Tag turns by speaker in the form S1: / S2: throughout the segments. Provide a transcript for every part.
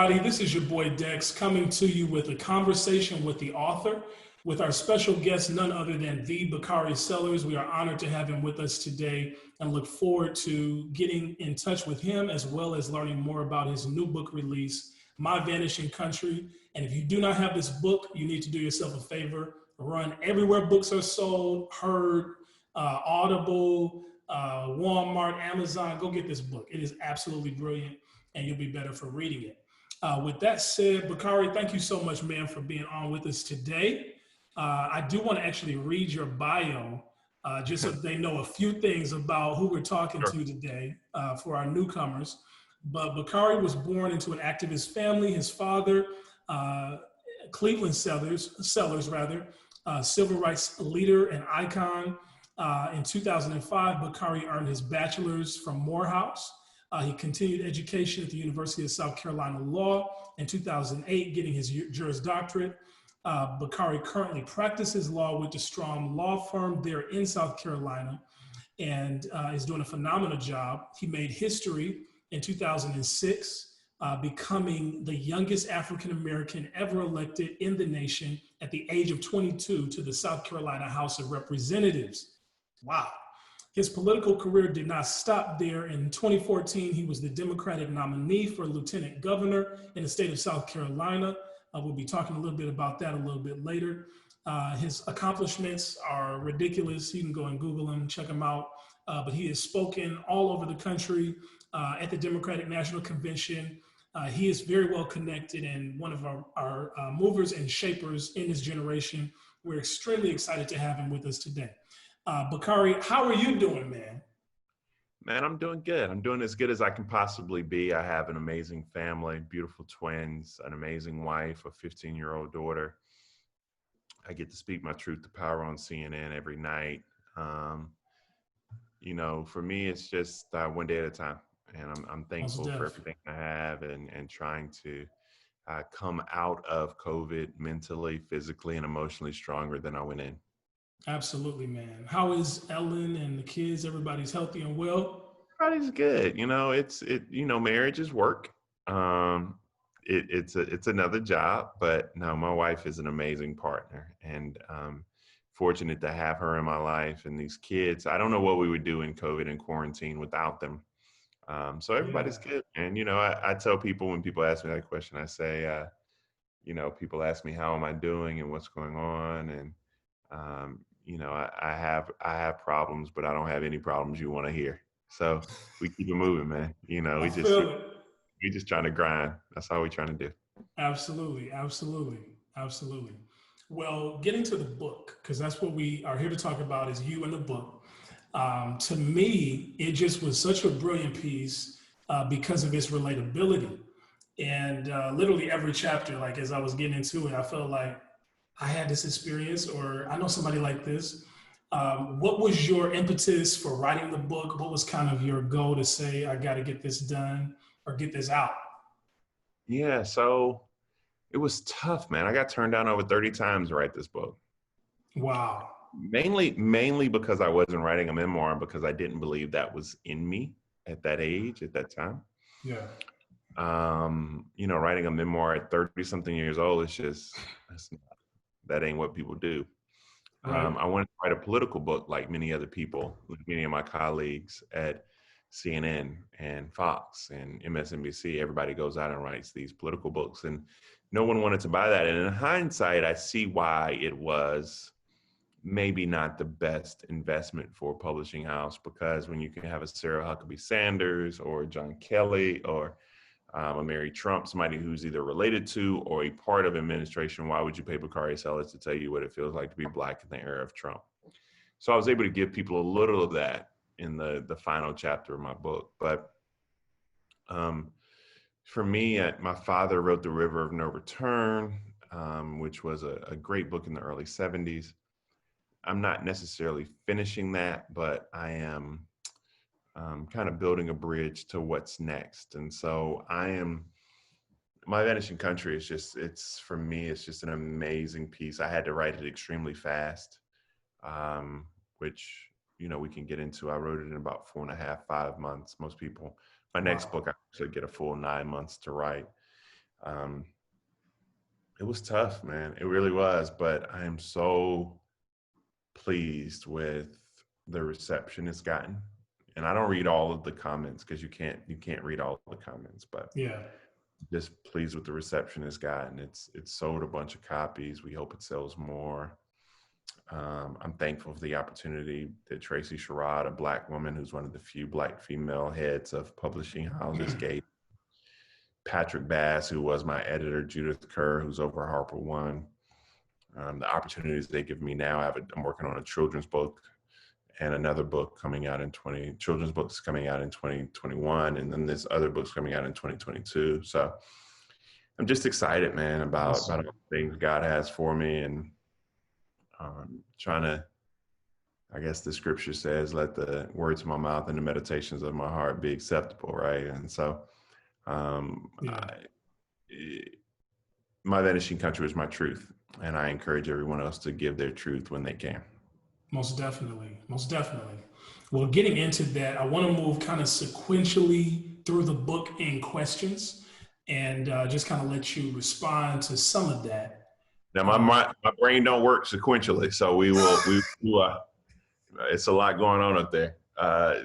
S1: everybody. This is your boy Dex coming to you with a conversation with the author, with our special guest, none other than the Bakari Sellers. We are honored to have him with us today and look forward to getting in touch with him as well as learning more about his new book release, My Vanishing Country. And if you do not have this book, you need to do yourself a favor. Run everywhere books are sold, heard, Audible, Walmart, Amazon. Go get this book. It is absolutely brilliant, and you'll be better for reading it. With that said, Bakari, thank you so much, man, for being on with us today. I do want to actually read your bio, just so they know a few things about who we're talking to today for our newcomers. But Bakari was born into an activist family. His father, Cleveland Sellers, civil rights leader and icon. In 2005, Bakari earned his bachelor's from Morehouse. He continued education at the University of South Carolina Law in 2008, getting his Juris Doctorate. Bakari currently practices law with the Strom Law Firm there in South Carolina and is doing a phenomenal job. He made history in 2006, becoming the youngest African-American ever elected in the nation at the age of 22 to the South Carolina House of Representatives. Wow. His political career did not stop there. In 2014, he was the Democratic nominee for lieutenant governor in the state of South Carolina. We'll be talking a little bit about that a little bit later. His accomplishments are ridiculous. You can go and Google him, check him out. But he has spoken all over the country at the Democratic National Convention. He is very well connected and one of our movers and shapers in this generation. We're extremely excited to have him with us today. Bakari, how are you doing, man?
S2: Man, I'm doing good. I'm doing as good as I can possibly be. I have an amazing family, beautiful twins, an amazing wife, a 15-year-old daughter. I get to speak my truth to power on CNN every night. You know, for me, it's just one day at a time. And I'm thankful for everything I have and trying to come out of COVID mentally, physically, and emotionally stronger than I went in.
S1: Absolutely, man. How is Ellen and the kids? Everybody's healthy and well?
S2: Everybody's good. You know, marriage is work. It's another job, but no, my wife is an amazing partner and fortunate to have her in my life and these kids. I don't know what we would do in COVID and quarantine without them. So everybody's good. And, you know, I tell people when people ask me that question, I say, you know, people ask me, how am I doing and what's going on? And, you know, I have problems, but I don't have any problems you want to hear. So we keep it moving, man. You know, we just trying to grind. That's all we're trying to do.
S1: Absolutely. Well, getting to the book, because that's what we are here to talk about is you and the book. To me, it just was such a brilliant piece because of its relatability. And literally every chapter, like as I was getting into it, I felt like I had this experience or I know somebody like this. What was your impetus for writing the book? What was kind of your goal to say, I got to get this done or get this out?
S2: Yeah, so it was tough, man. I got turned down over 30 times to write this book.
S1: Wow.
S2: Mainly because I wasn't writing a memoir because I didn't believe that was in me at that age, at that time.
S1: Yeah.
S2: You know, writing a memoir at 30 something years old that ain't what people do. Right. I wanted to write a political book like many other people, like many of my colleagues at CNN and Fox and MSNBC. Everybody goes out and writes these political books and no one wanted to buy that. And in hindsight, I see why it was maybe not the best investment for a publishing house, because when you can have a Sarah Huckabee Sanders or John Kelly or a Mary Trump, somebody who's either related to or a part of administration, why would you pay Bakari Sellers to tell you what it feels like to be Black in the era of Trump? So I was able to give people a little of that in the final chapter of my book. But for me, my father wrote The River of No Return, which was a great book in the early 70s. I'm not necessarily finishing that, but I am kind of building a bridge to what's next. And so My Vanishing Country is for me, it's just an amazing piece. I had to write it extremely fast, which, you know, we can get into. I wrote it in about 4.5, 5 months. Most people, my next book, I actually get a full 9 months to write. Um, it was tough, man. It really was. But I am so pleased with the reception it's gotten. And I don't read all of the comments because you can't read all of the comments, but
S1: Yeah.
S2: just pleased with the reception it's gotten. It's sold a bunch of copies. We hope it sells more. I'm thankful for the opportunity that Tracy Sherrod, a Black woman who's one of the few Black female heads of publishing houses, gave Patrick Bass, who was my editor, Judith Kerr, who's over Harper One, the opportunities they give me now. I'm working on a children's book and another book coming out children's books coming out in 2021, and then this other book's coming out in 2022. So I'm just excited, man, about all the things God has for me, and trying to, I guess the scripture says, let the words of my mouth and the meditations of my heart be acceptable, right? And so my Vanishing Country is my truth, and I encourage everyone else to give their truth when they can.
S1: Most definitely. Most definitely. Well, getting into that, I want to move kind of sequentially through the book in questions and just kind of let you respond to some of that.
S2: Now, my brain don't work sequentially, so we will, it's a lot going on up there.
S1: Well,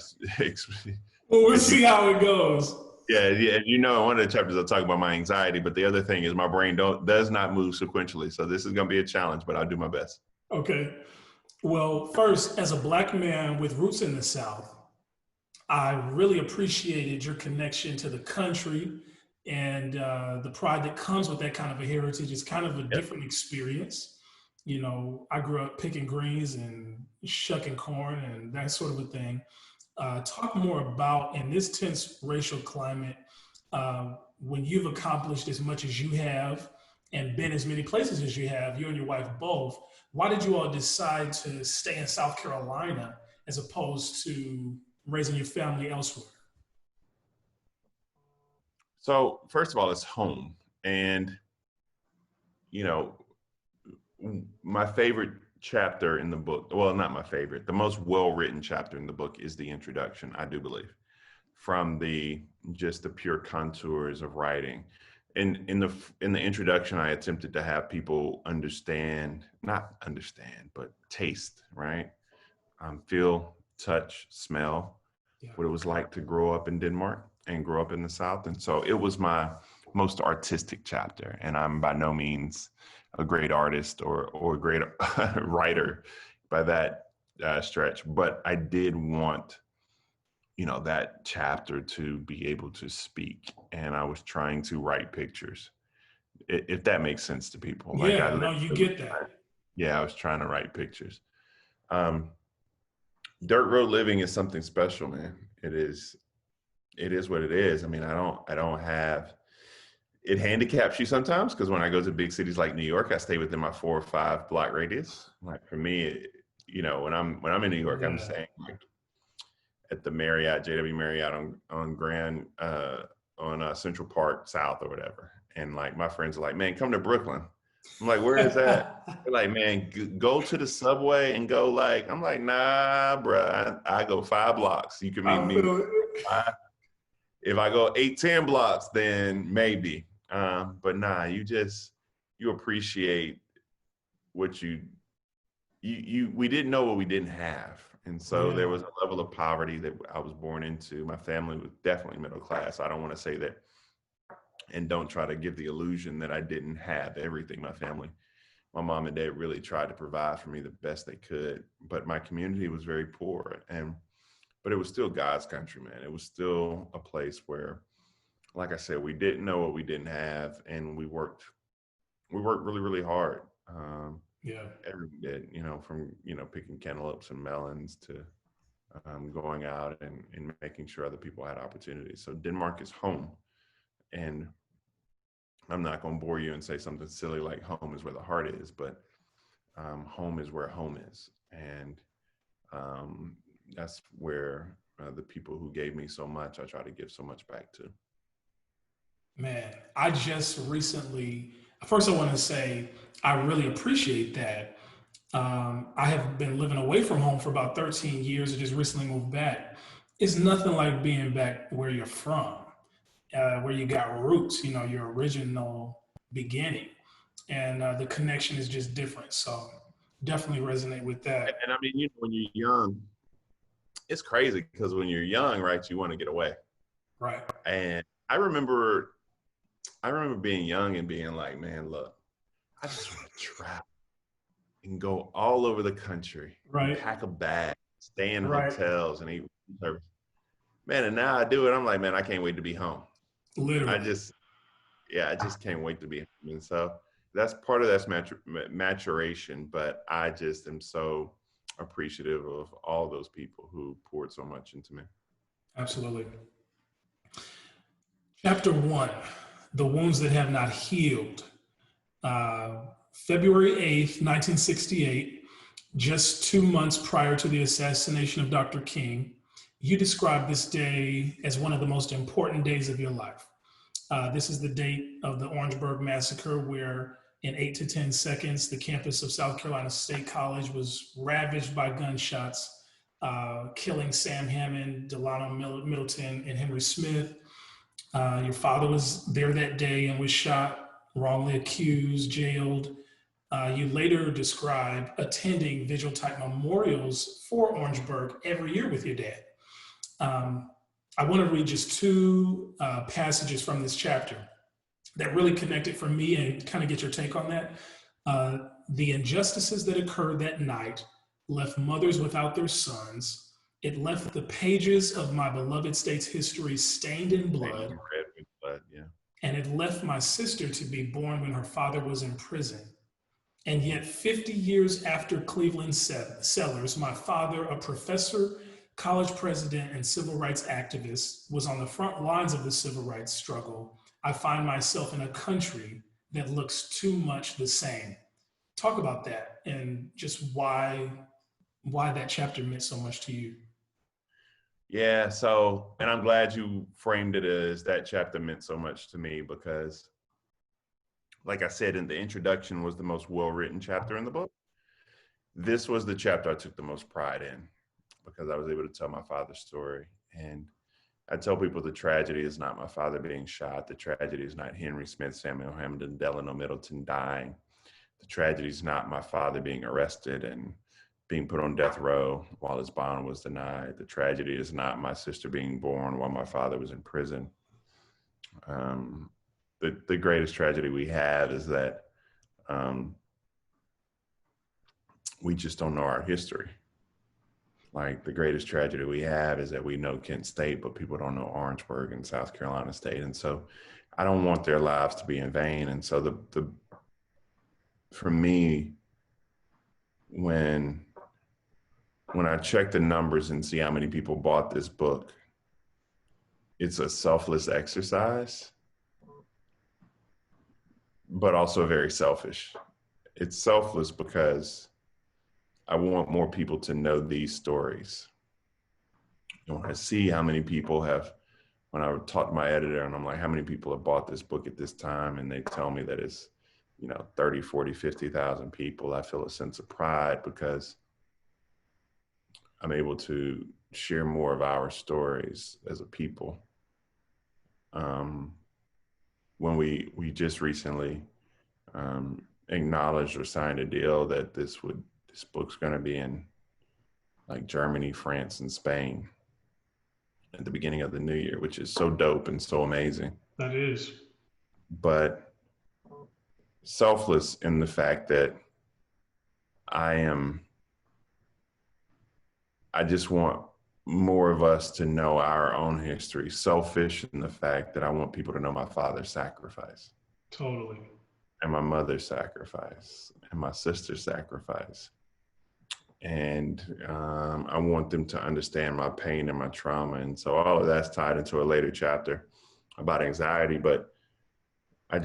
S1: we'll see how it goes.
S2: Yeah. You know, one of the chapters I talk about my anxiety, but the other thing is my brain does not move sequentially. So this is going to be a challenge, but I'll do my best.
S1: Okay. Well, first, as a Black man with roots in the South, I really appreciated your connection to the country and the pride that comes with that kind of a heritage. It's kind of a different experience. You know, I grew up picking greens and shucking corn and that sort of a thing. Talk more about, in this tense racial climate, when you've accomplished as much as you have and been as many places as you have, you and your wife both, why did you all decide to stay in South Carolina as opposed to raising your family elsewhere?
S2: So first of all, it's home. And, you know, my favorite chapter in the book, well, not my favorite, the most well-written chapter in the book is the introduction, I do believe, from just the pure contours of writing. In the introduction, I attempted to have people not understand, but taste, right? Feel, touch, smell what it was like to grow up in Denmark and grow up in the South. And so it was my most artistic chapter. And I'm by no means a great artist or a great writer by that stretch, but I did want, you know, that chapter to be able to speak. And I was trying to write pictures, if that makes sense to people.
S1: Yeah, no, you get that.
S2: Yeah, I was trying to write pictures. Dirt road living is something special, man. It is what it is. I mean, I don't have, it handicaps you sometimes, because when I go to big cities like New York, I stay within my 4 or 5 block radius. Like for me, you know, when I'm in New York, I'm staying like at the Marriott, JW Marriott on Grand, on Central Park South or whatever. And like my friends are like, man, come to Brooklyn. I'm like, where is that? They're like, man, go to the subway and go like, I'm like, nah, bruh, I go 5 blocks. You can meet me. If I go 8-10 blocks, then maybe. But nah, you appreciate what we didn't know what we didn't have. And so there was a level of poverty that I was born into. My family was definitely middle class. I don't want to say that, and don't try to give the illusion that I didn't have everything. My mom and dad really tried to provide for me the best they could, but my community was very poor. But it was still God's country, man. It was still a place where, like I said, we didn't know what we didn't have, and we worked really, really hard. Everyone did, you know, from, you know, picking cantaloupes and melons to going out and making sure other people had opportunities. So Denmark is home. And I'm not going to bore you and say something silly like home is where the heart is, but home is where home is. And that's where the people who gave me so much, I try to give so much back to.
S1: Man, I just recently, first I want to say, I really appreciate that. I have been living away from home for about 13 years. I just recently moved back. It's nothing like being back where you're from. where you got roots, your original beginning. And the connection is just different. So definitely resonate with that.
S2: And I mean, when you're young, it's crazy because when you're young, right, you want to get away.
S1: Right.
S2: And I remember being young and being like, man, look, I just want to travel and go all over the country, and
S1: Right.
S2: pack a bag, stay in
S1: Right.
S2: hotels and eat service. Man, and now I do it. I'm like, man, I can't wait to be home.
S1: Literally.
S2: I just can't wait to be home. And so that's part of that's maturation. But I just am so appreciative of all those people who poured so much into me.
S1: Absolutely. Chapter 1, The Wounds That Have Not Healed. February 8th, 1968, just 2 months prior to the assassination of Dr. King, you described this day as one of the most important days of your life. This is the date of the Orangeburg Massacre, where in 8 to 10 seconds, the campus of South Carolina State College was ravaged by gunshots, killing Sam Hammond, Delano Middleton, and Henry Smith. Your father was there that day and was shot, wrongly accused, jailed. You later described attending vigil type memorials for Orangeburg every year with your dad. I want to read just two passages from this chapter that really connected for me and kind of get your take on that. The injustices that occurred that night left mothers without their sons. It left the pages of my beloved state's history stained in blood.
S2: Yeah.
S1: And it left my sister to be born when her father was in prison. And yet 50 years after Cleveland Sellers, my father, a professor, college president, and civil rights activist, was on the front lines of the civil rights struggle. I find myself in a country that looks too much the same. Talk about that and just why that chapter meant so much to you.
S2: Yeah, so, and I'm glad you framed it as that chapter meant so much to me because, like I said, in the introduction was the most well-written chapter in the book. This was the chapter I took the most pride in because I was able to tell my father's story. And I tell people the tragedy is not my father being shot. The tragedy is not Henry Smith, Samuel Hammond, and Delano Middleton dying. The tragedy is not my father being arrested and being put on death row while his bond was denied. The tragedy is not my sister being born while my father was in prison. The greatest tragedy we have is that we just don't know our history. Like the greatest tragedy we have is that we know Kent State, but people don't know Orangeburg and South Carolina State. And so I don't want their lives to be in vain. And so for me, when I check the numbers and see how many people bought this book, it's a selfless exercise, but also very selfish. It's selfless because I want more people to know these stories. And when I see how many people have, when I talk to my editor and I'm like, how many people have bought this book at this time? And they tell me that it's, 30, 40, 50,000 people. I feel a sense of pride because I'm able to share more of our stories as a people. When we just recently acknowledged or signed a deal that this book's going to be in like Germany, France, and Spain at the beginning of the new year, which is so dope and so amazing.
S1: That is.
S2: But selfless in the fact that I just want more of us to know our own history. Selfish in the fact that I want people to know my father's sacrifice.
S1: Totally.
S2: And my mother's sacrifice and my sister's sacrifice. And I want them to understand my pain and my trauma. And so all of that's tied into a later chapter about anxiety. But I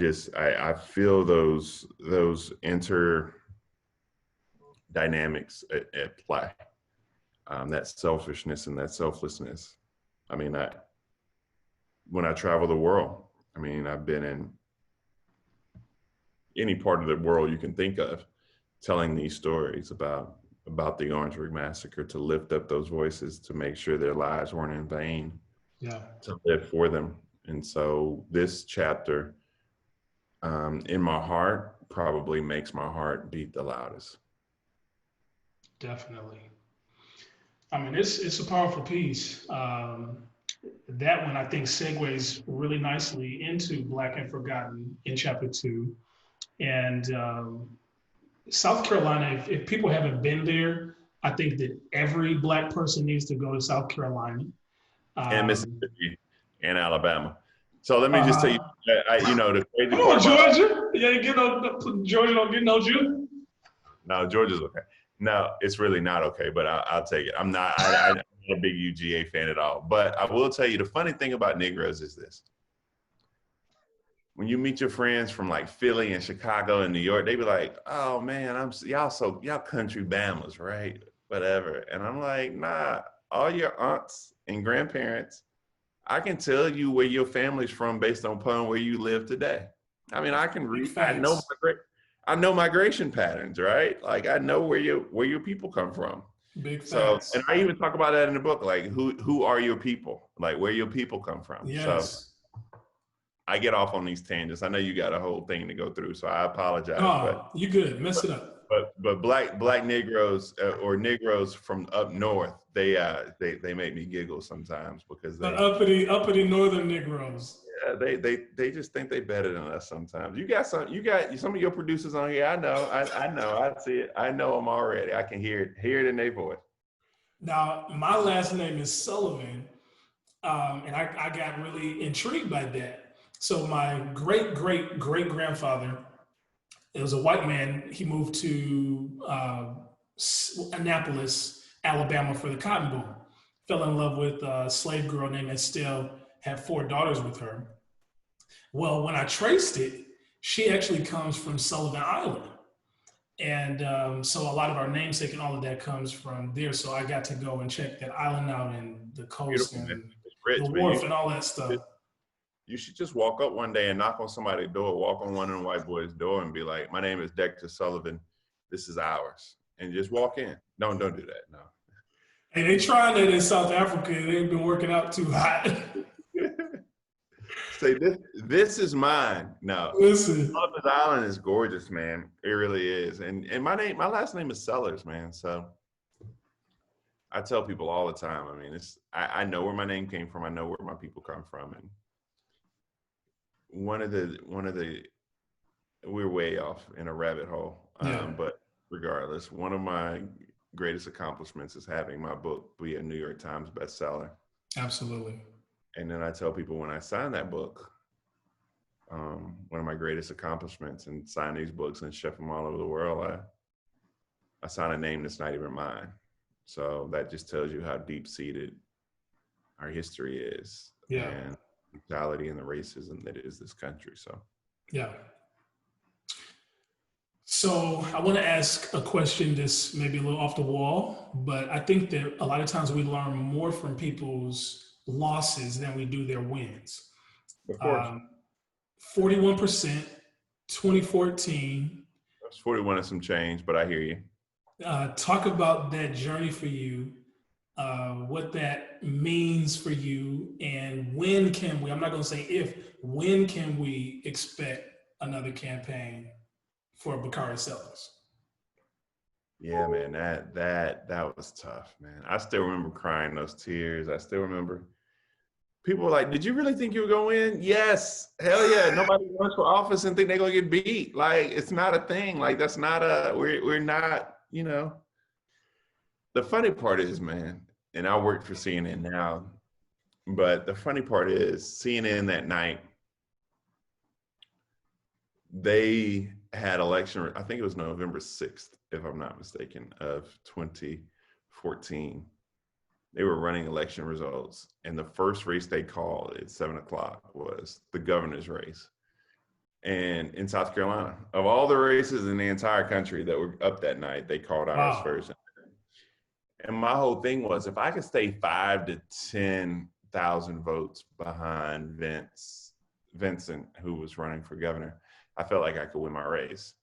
S2: feel those inter dynamics at play. That selfishness and that selflessness. I mean, when I travel the world, I've been in any part of the world you can think of, telling these stories about the Orangeburg Massacre, to lift up those voices, to make sure their lives weren't in vain,
S1: yeah,
S2: to live for them. And so this chapter in my heart probably makes my heart beat the loudest.
S1: Definitely. I mean, it's a powerful piece. That one I think segues really nicely into Black and Forgotten in chapter 2. And South Carolina, if people haven't been there, I think that every Black person needs to go to South Carolina.
S2: And
S1: Um,
S2: Mississippi and Alabama. So let me just tell you,
S1: uh-huh.
S2: the crazy
S1: Come
S2: part
S1: on,
S2: about
S1: Georgia. You ain't get no, Georgia don't get no Jew.
S2: no, Georgia's okay. No, it's really not okay, but I'll take it. I'm not a big UGA fan at all. But I will tell you, the funny thing about Negroes is this. When you meet your friends from like Philly and Chicago and New York, they be like, "Oh man, y'all country Bamas, right? Whatever." And I'm like, "Nah, all your aunts and grandparents, I can tell you where your family's from based upon where you live today. I mean, I can
S1: Big
S2: read.
S1: facts.
S2: I know migration patterns, right? Like I know where your people come from.
S1: Big
S2: So, and
S1: facts.
S2: I even talk about that in the book, like who are your people, like where your people come from. So
S1: Yes.
S2: I get off on these tangents. I know you got a whole thing to go through, so I apologize,
S1: Oh, you good. Mess it up.
S2: but black Negroes or Negroes from up north, they make me giggle sometimes because
S1: The uppity northern Negroes.
S2: they just think they better than us sometimes. You got some of your producers on here. I know, I see it. I know them already. I can hear it in their voice.
S1: Now, my last name is Sullivan, and I got really intrigued by that. So my great grandfather, it was a white man. He moved to Annapolis, Alabama, for the Cotton Boom. Fell in love with a slave girl named Estelle. Had 4 daughters with her. Well, when I traced it, she actually comes from Sullivan Island. And so a lot of our namesake and all of that comes from there. So I got to go and check that island out and the coast
S2: Beautiful, man.
S1: and
S2: It's
S1: the
S2: rich, man.
S1: wharf and all that stuff.
S2: You should just walk up one day and knock on somebody's door, walk on one of the white boys' door and be like, "My name is Dexter Sullivan. This is ours." And just walk in. Don't do that. No.
S1: Hey, they tried that in South Africa. They've been working out too hot.
S2: Say this is mine. No.
S1: Listen,
S2: Sullivan's Island is gorgeous, man. It really is. And my last name is Sellers, man. So I tell people all the time. I mean, I know where my name came from. I know where my people come from. And one of the we're way off in a rabbit hole.
S1: yeah,
S2: But regardless, one of my greatest accomplishments is having my book be a New York Times bestseller.
S1: absolutely.
S2: And then I tell people when I sign that book, one of my greatest accomplishments and sign these books and ship them all over the world, I sign a name that's not even mine. So that just tells you how deep-seated our history is,
S1: Yeah,
S2: and the brutality and the racism that is this country. So
S1: yeah. So I want to ask a question that's maybe a little off the wall, but I think that a lot of times we learn more from people's losses than we do their wins.
S2: of course,
S1: 41%, 2014.
S2: that's 41 and some change, but I hear you.
S1: Talk about that journey for you, what that means for you, and when can we, I'm not going to say if, when can we expect another campaign for Bakari Sellers?
S2: Yeah, man, that was tough, man. I still remember crying those tears. I still remember people were like, "Did you really think you were going to win?" Yes, hell yeah. Nobody runs for office and think they're gonna get beat. Like it's not a thing. Like that's not we're not. The funny part is, man, and I work for CNN now, but the funny part is CNN that night, they had election, I think it was November 6th, if I'm not mistaken, of 2014. They were running election results. And the first race they called at 7:00 was the governor's race. And in South Carolina, of all the races in the entire country that were up that night, they called ours
S1: Wow.
S2: first. And my whole thing was, if I could stay 5 to 10,000 votes behind Vincent, who was running for governor, I felt like I could win my race.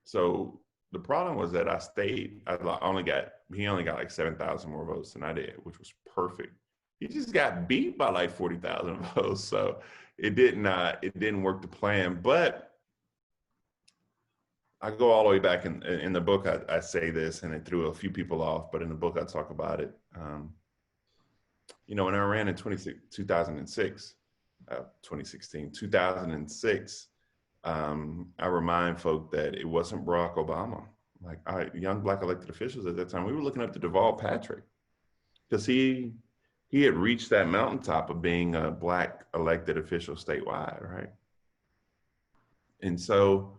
S2: So the problem was that I stayed. He only got like 7,000 more votes than I did, which was perfect he just got beat by like 40,000 votes. So it didn't work the plan. But I go all the way back in the book. I say this, and it threw a few people off, but in the book I talk about it. When I ran in 2006, 2006, I remind folk that it wasn't Barack Obama. Like young Black elected officials at that time, we were looking up to Deval Patrick because he had reached that mountaintop of being a Black elected official statewide, right? And so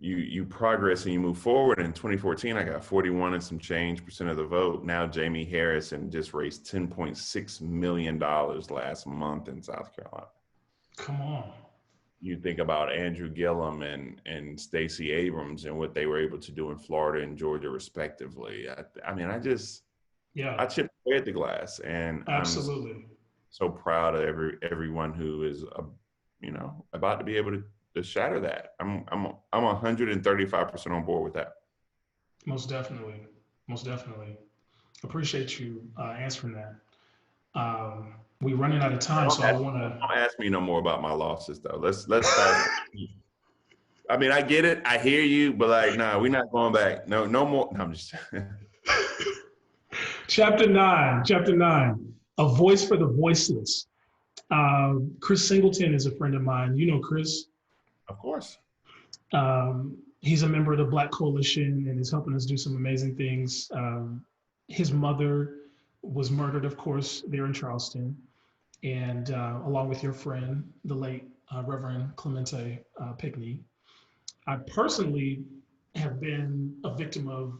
S2: you progress and you move forward. In 2014, I got 41 and some change percent of the vote. Now Jamie Harrison just raised $10.6 million last month in South Carolina.
S1: Come on.
S2: You think about Andrew Gillum and Stacey Abrams and what they were able to do in Florida and Georgia, respectively. I chipped away at the glass, and
S1: Absolutely.
S2: I'm so proud of everyone who is, about to be able to shatter that. I'm 135% on board with that.
S1: Most definitely. Appreciate you answering that. We're running out of time, so I want to.
S2: Don't ask me no more about my losses, though. Let's start. I mean, I get it. I hear you, but like, nah, we're not going back. No more. No, I'm just.
S1: Chapter 9, A Voice for the Voiceless. Chris Singleton is a friend of mine. You know Chris?
S2: Of course.
S1: He's a member of the Black Coalition and is helping us do some amazing things. His mother was murdered, of course, there in Charleston, and along with your friend, the late Reverend Clemente Pickney. I personally have been a victim of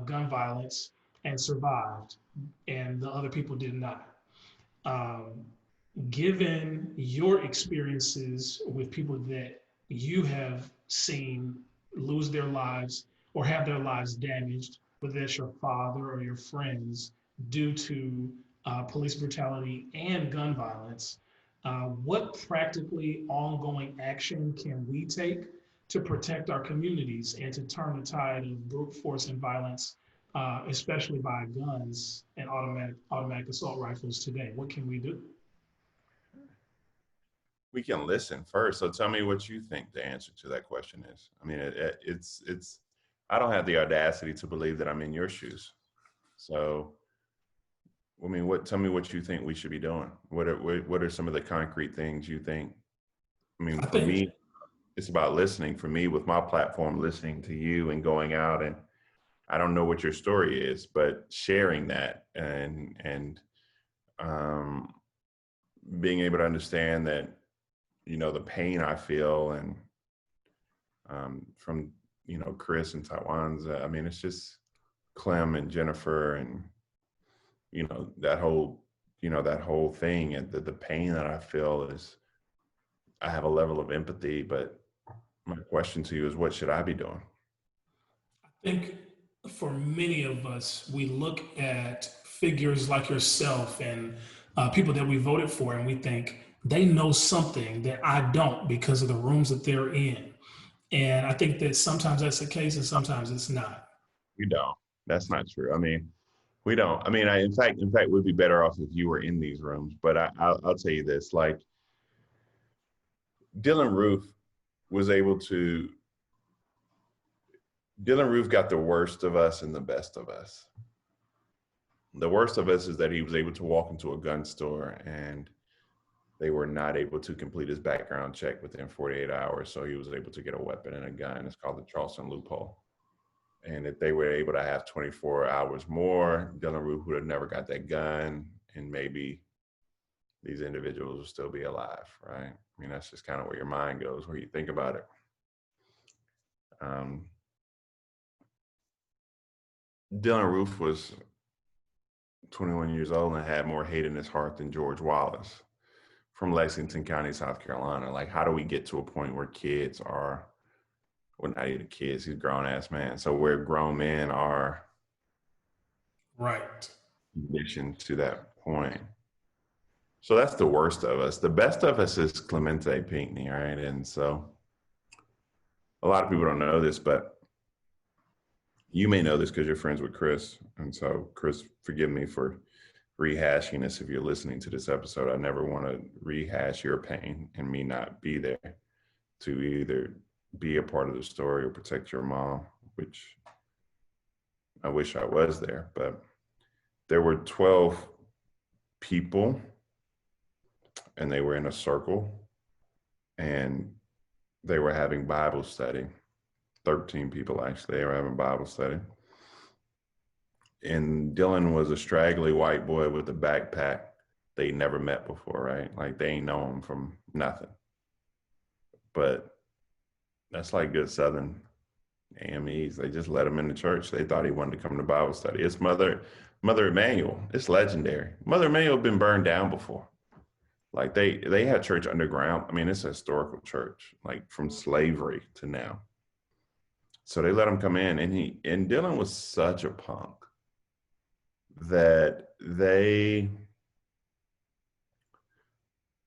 S1: gun violence and survived, and the other people did not. Given your experiences with people that you have seen lose their lives or have their lives damaged, whether it's your father or your friends, due to police brutality and gun violence, what practically ongoing action can we take to protect our communities and to turn the tide of brute force and violence, especially by guns and automatic assault rifles today? What can we do?
S2: We can listen first. So tell me what you think the answer to that question is. I mean, it's. I don't have the audacity to believe that I'm in your shoes. So, I mean, tell me what you think we should be doing. What are some of the concrete things you think? I mean, for me, it's about listening. For me, with my platform, listening to you and going out, and I don't know what your story is, but sharing that and being able to understand that, the pain I feel, and from Chris and Taiwan's. I mean, it's just Clem and Jennifer, and that whole thing, and the pain that I feel is. I have a level of empathy, but my question to you is, what should I be doing?
S1: I think for many of us, we look at figures like yourself and people that we voted for, and we think they know something that I don't because of the rooms that they're in. And I think that sometimes that's the case and sometimes it's not.
S2: We don't. That's not true. I mean, we don't. I mean, in fact, we'd be better off if you were in these rooms. But I'll tell you this, like, Dylan Roof got the worst of us and the best of us. The worst of us is that he was able to walk into a gun store and they were not able to complete his background check within 48 hours. So he was able to get a weapon and a gun. It's called the Charleston loophole. And if they were able to have 24 hours more, Dylan Roof would have never got that gun, and maybe these individuals will still be alive, right? I mean, that's just kind of where your mind goes, where you think about it. Dylan Roof was 21 years old and had more hate in his heart than George Wallace from Lexington County, South Carolina. Like, how do we get to a point where kids are, well, not even kids, he's a grown-ass man, so where grown men are
S1: right
S2: conditioned to that point? So that's the worst of us. The best of us is Clemente Pinkney, right? And so a lot of people don't know this, but you may know this because you're friends with Chris. And so, Chris, forgive me for rehashing this if you're listening to this episode. I never want to rehash your pain and me not be there to either be a part of the story or protect your mom, which I wish I was there. But there were 12 people and they were in a circle and they were having Bible study. 13 people, actually, they were having Bible study. And Dylan was a straggly white boy with a backpack they never met before, right? Like they ain't know him from nothing. But that's like good Southern AMEs. They just let him in the church. They thought he wanted to come to Bible study. It's Mother Emanuel. It's legendary. Mother Emanuel been burned down before. Like they had church underground. I mean, it's a historical church, like from slavery to now. So they let him come in, and Dylan was such a punk that they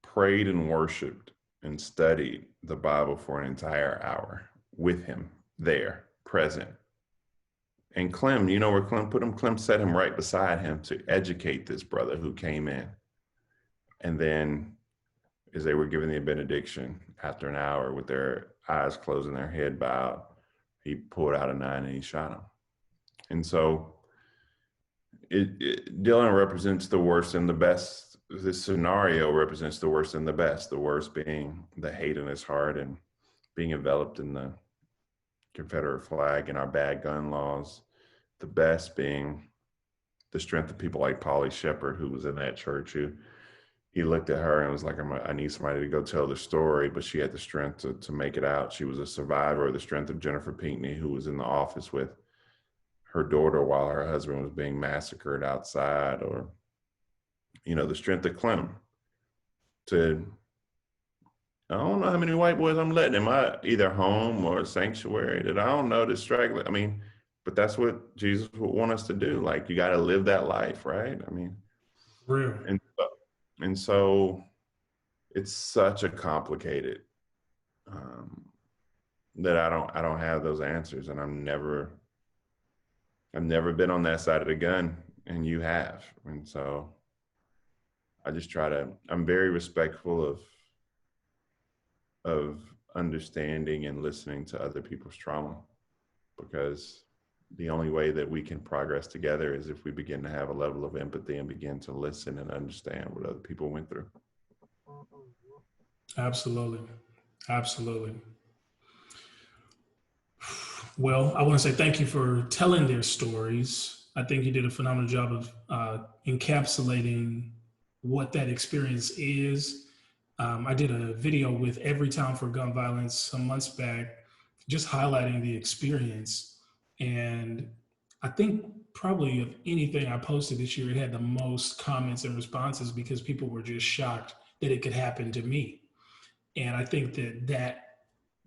S2: prayed and worshiped and studied the Bible for an entire hour with him there, present. And Clem, you know where Clem put him? Clem set him right beside him to educate this brother who came in. And then as they were giving the benediction, after an hour with their eyes closed and their head bowed, he pulled out a 9 and he shot him. And so Dylan represents the worst and the best. This scenario represents the worst and the best, the worst being the hate in his heart and being enveloped in the Confederate flag and our bad gun laws. The best being the strength of people like Polly Shepard, who was in that church, who he looked at her and was like, I need somebody to go tell the story, but she had the strength to make it out. She was a survivor of the strength of Jennifer Pinckney, who was in the office with her daughter while her husband was being massacred outside, or, you know, the strength of Clem to, I don't know how many white boys I'm letting in my either home or sanctuary that I don't know, this straggler. I mean, but that's what Jesus would want us to do. Like, you got to live that life, right? I mean,
S1: Real.
S2: And so it's such a complicated, that I don't have those answers, and I've never been on that side of the gun, and you have. And so I just I'm very respectful of understanding and listening to other people's trauma, because the only way that we can progress together is if we begin to have a level of empathy and begin to listen and understand what other people went through.
S1: Absolutely. Absolutely. Well, I want to say thank you for telling their stories. I think you did a phenomenal job of encapsulating what that experience is. I did a video with Everytown for Gun Violence some months back, just highlighting the experience. And I think probably of anything I posted this year, it had the most comments and responses because people were just shocked that it could happen to me. And I think that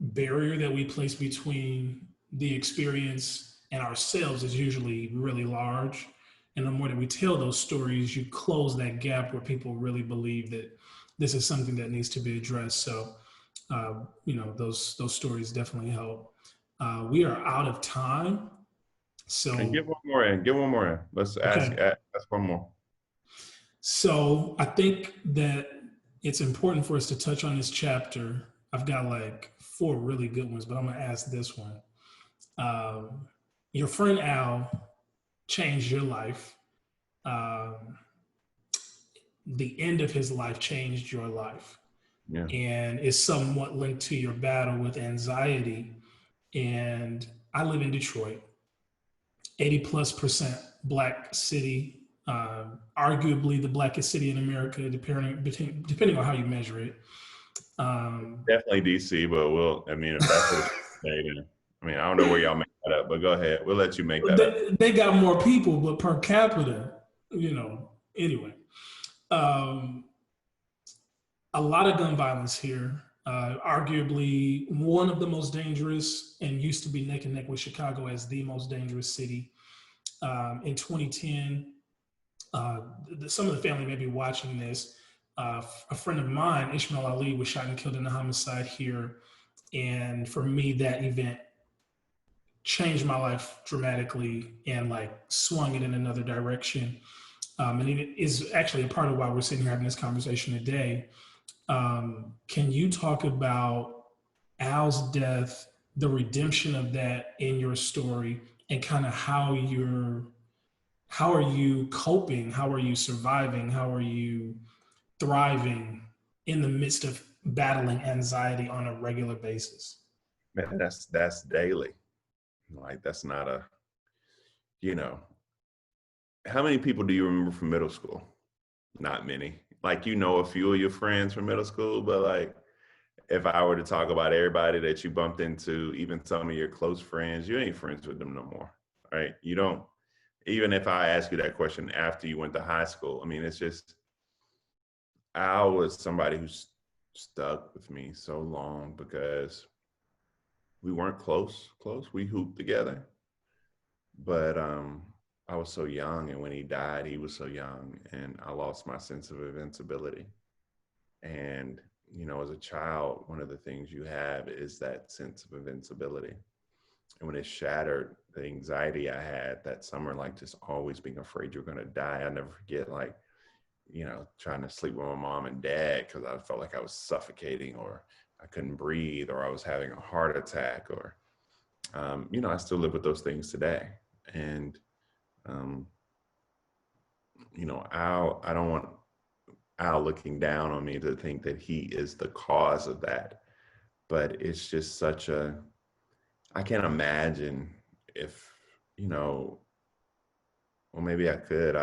S1: barrier that we place between the experience and ourselves is usually really large. And the more that we tell those stories, you close that gap where people really believe that this is something that needs to be addressed. So, you know, those stories definitely help. We are out of time. So
S2: And get one more in. Let's ask one more.
S1: So I think that it's important for us to touch on this chapter. I've got like 4 really good ones, but I'm gonna ask this one. Your friend Al changed your life. The end of his life changed your life. Yeah. And is somewhat linked to your battle with anxiety. And I live in Detroit, 80+% Black city, arguably the blackest city in America, depending on how you measure it.
S2: Definitely DC, but if that's what it's I mean, I don't know where y'all make that up, but go ahead. We'll let you make that up.
S1: They got more people, but per capita, you know, anyway. A lot of gun violence here, arguably one of the most dangerous, and used to be neck and neck with Chicago as the most dangerous city. In 2010, some of the family may be watching this. A friend of mine, Ishmael Ali, was shot and killed in a homicide here. And for me, that event changed my life dramatically and like swung it in another direction. and it is actually a part of why we're sitting here having this conversation today. Can you talk about Al's death, the redemption of that in your story, and kind of how are you coping? How are you surviving? How are you thriving in the midst of battling anxiety on a regular basis?
S2: Man, that's daily. Like that's not a, you know, how many people do you remember from middle school? Not many. Like, you know, a few of your friends from middle school, but like, if I were to talk about everybody that you bumped into, even some of your close friends, you ain't friends with them no more, right? You don't, even if I ask you that question after you went to high school, I mean, it's just, Al was somebody who's stuck with me so long because we weren't close. We hooped together, but I was so young, and when he died, he was so young, and I lost my sense of invincibility. And you know, as a child, one of the things you have is that sense of invincibility. And when it shattered, the anxiety I had that summer, like just always being afraid you're gonna die. I never forget, like, you know, trying to sleep with my mom and dad because I felt like I was suffocating, or I couldn't breathe, or I was having a heart attack, or you know, I still live with those things today. And um, you know, I don't want Al looking down on me to think that he is the cause of that. But it's just such a, I can't imagine if, you know, well, maybe I could.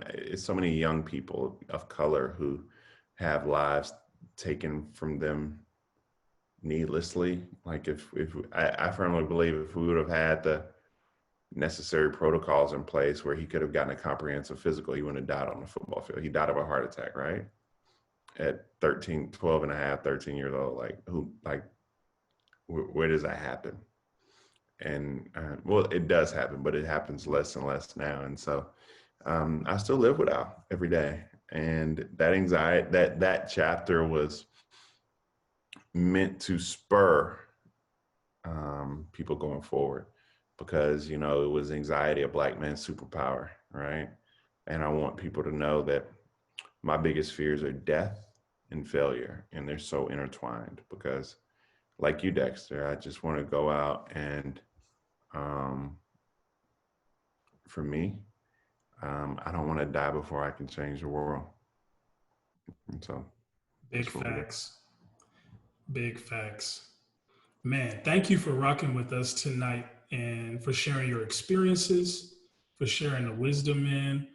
S2: It's so many young people of color who have lives taken from them needlessly. Like if I firmly believe if we would have had the necessary protocols in place where he could have gotten a comprehensive physical, he wouldn't have died on the football field. He died of a heart attack, right? At 13, 12 and a half, 13 years old. Like where does that happen? And well, it does happen, but it happens less and less now. And so I still live with Al every day. And that anxiety, that chapter was meant to spur people going forward, because, you know, it was anxiety, a Black man's superpower, right? And I want people to know that my biggest fears are death and failure, and they're so intertwined. Because like you, Dexter, I just want to go out and for me, I don't want to die before I can change the world. And so
S1: Big facts. Big facts. Man, thank you for rocking with us tonight and for sharing your experiences, for sharing the wisdom, man.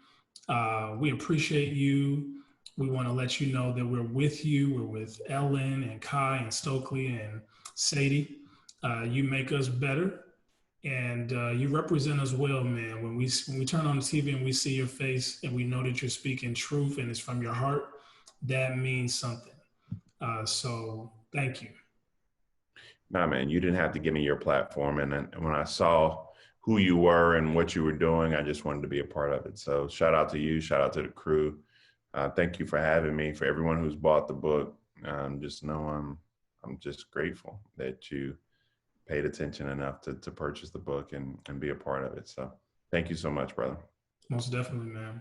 S1: We appreciate you. We want to let you know that we're with you. We're with Ellen and Kai and Stokely and Sadie. You make us better, and you represent us well, man. When we turn on the TV and we see your face and we know that you're speaking truth and it's from your heart, that means something. So thank you.
S2: Nah, man, you didn't have to give me your platform. And then when I saw who you were and what you were doing, I just wanted to be a part of it. So shout out to you. Shout out to the crew. Thank you for having me. For everyone who's bought the book, just know I'm just grateful that you paid attention enough to purchase the book and be a part of it. So thank you so much, brother.
S1: Most definitely, man.